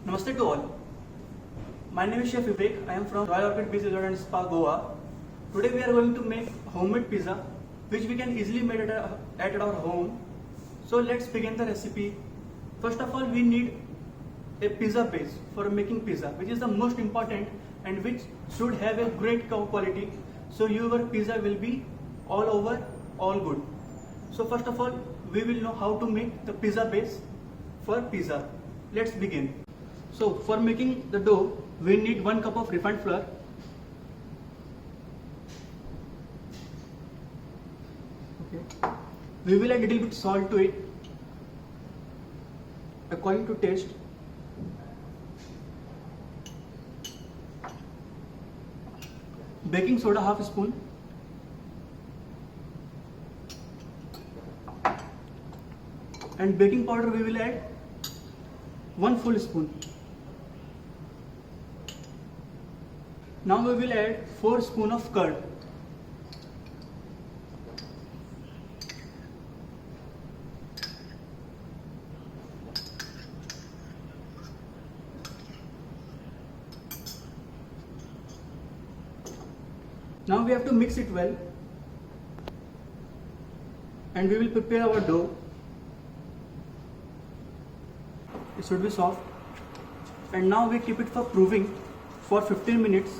Namaste to all. My name is Chef Vivek. I am from Royal Orchid Beach Resort and Spa, Goa. Today we are going to make homemade pizza, which we can easily make at our home. So let's begin the recipe. First of all, we need a pizza base for making pizza, which is the most important and which should have a great quality. So your pizza will be all over, all good. So first of all, we will know how to make the pizza base for pizza. Let's begin. So for making the dough, we need 1 cup of refined flour, okay. We will add a little bit salt to it according to taste. Baking soda half spoon, and baking powder we will add 1 full spoon. Now we will add 4 spoons of curd. Now we have to mix it well, and we will prepare our dough. It should be soft, and now we keep it for proving for 15 minutes.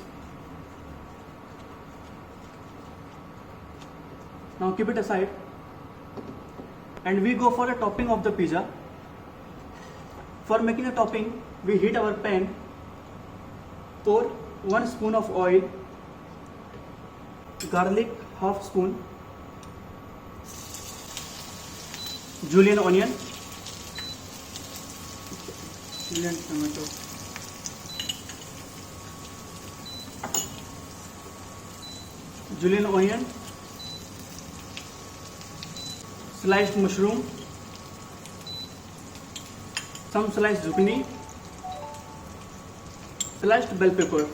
Now keep it aside, and we go for a topping of the pizza. For making a topping, we heat our pan, pour 1 spoon of oil, garlic half spoon, julienne onion, julienne tomato, julienne onion, sliced mushroom, some sliced zucchini, sliced bell pepper.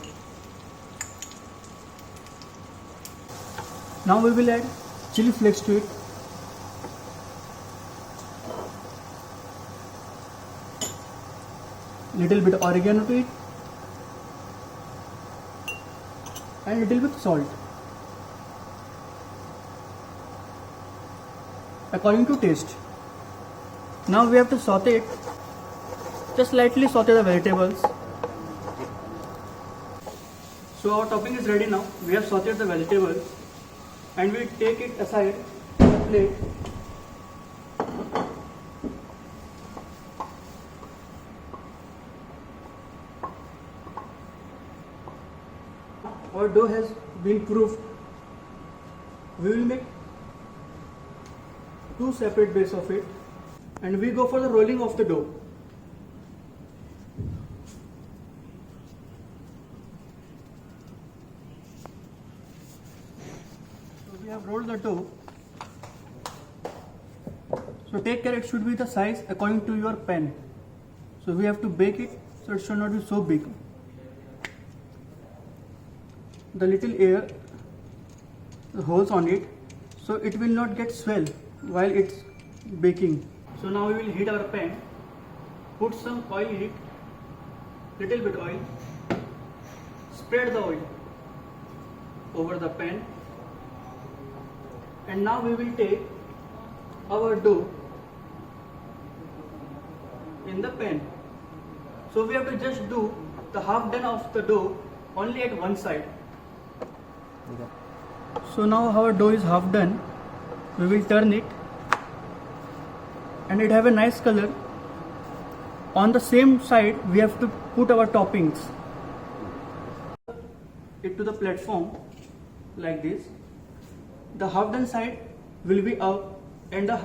Now we will add chili flakes to it, little bit oregano to it, and little bit salt according to taste. Now we have to saute it, just lightly saute the vegetables. So our topping is ready now. We have sauteed the vegetables, and we take it aside to a plate. Our dough has been proofed. We will make 2 separate bases of it, and we go for the rolling of the dough. So we have rolled the dough. So take care, it should be the size according to your pan. So we have to bake it, so it should not be so big. The little air, the holes on it, so it will not get swell while it's baking. So now we will heat our pan, put some oil in it, little bit oil, spread the oil over the pan, and now we will take our dough in the pan. So we have to just do the half done of the dough only at one side. So now our dough is half done. We will turn it, and it have a nice color. On the same side we have to put our toppings. It to the platform like this. The half done side will be up and the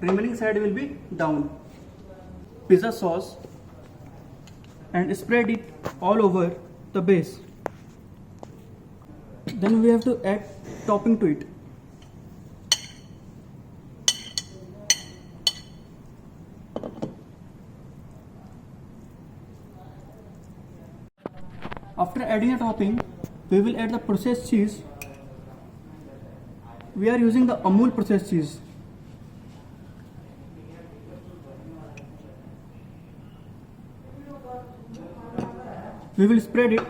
remaining side will be down. Pizza sauce, and spread it all over the base. Then we have to add topping to it. After adding a topping, we will add the processed cheese. We are using the Amul processed cheese. We will spread it.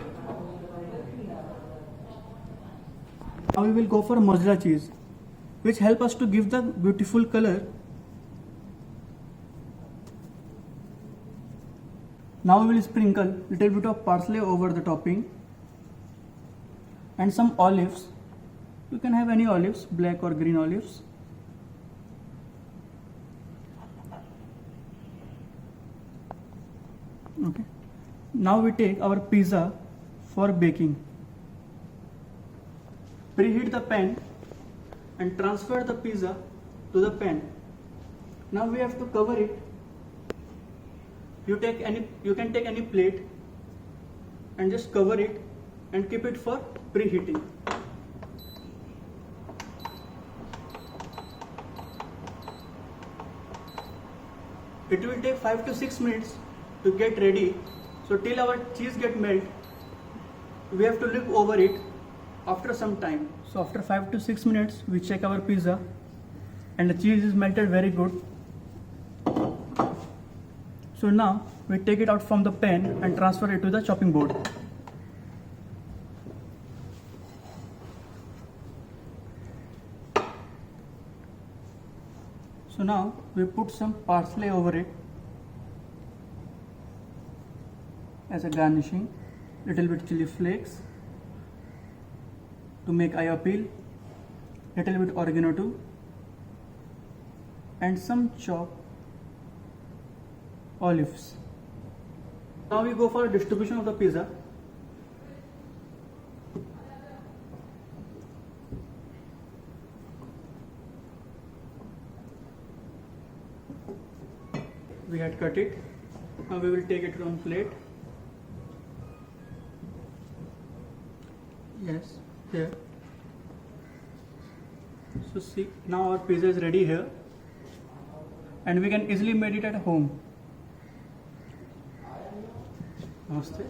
Now we will go for mozzarella cheese, which help us to give the beautiful color. Now we will sprinkle little bit of parsley over the topping and some olives. You can have any olives, black or green olives. Okay. Now we take our pizza for baking. Preheat the pan and transfer the pizza to the pan. Now we have to cover it. You can take any plate and just cover it and keep it for preheating. It will take 5 to 6 minutes to get ready. So till our cheese get melt, we have to look over it after some time. So after 5 to 6 minutes, we check our pizza and the cheese is melted very good. So now we take it out from the pan and transfer it to the chopping board. So now we put some parsley over it as a garnishing, little bit chili flakes to make eye appeal, little bit oregano too, and some chopped olives. Now we go for distribution of the pizza. We had cut it. Now we will take it on plate. Yes, here. So see, now our pizza is ready here, and we can easily make it at home. Namaste.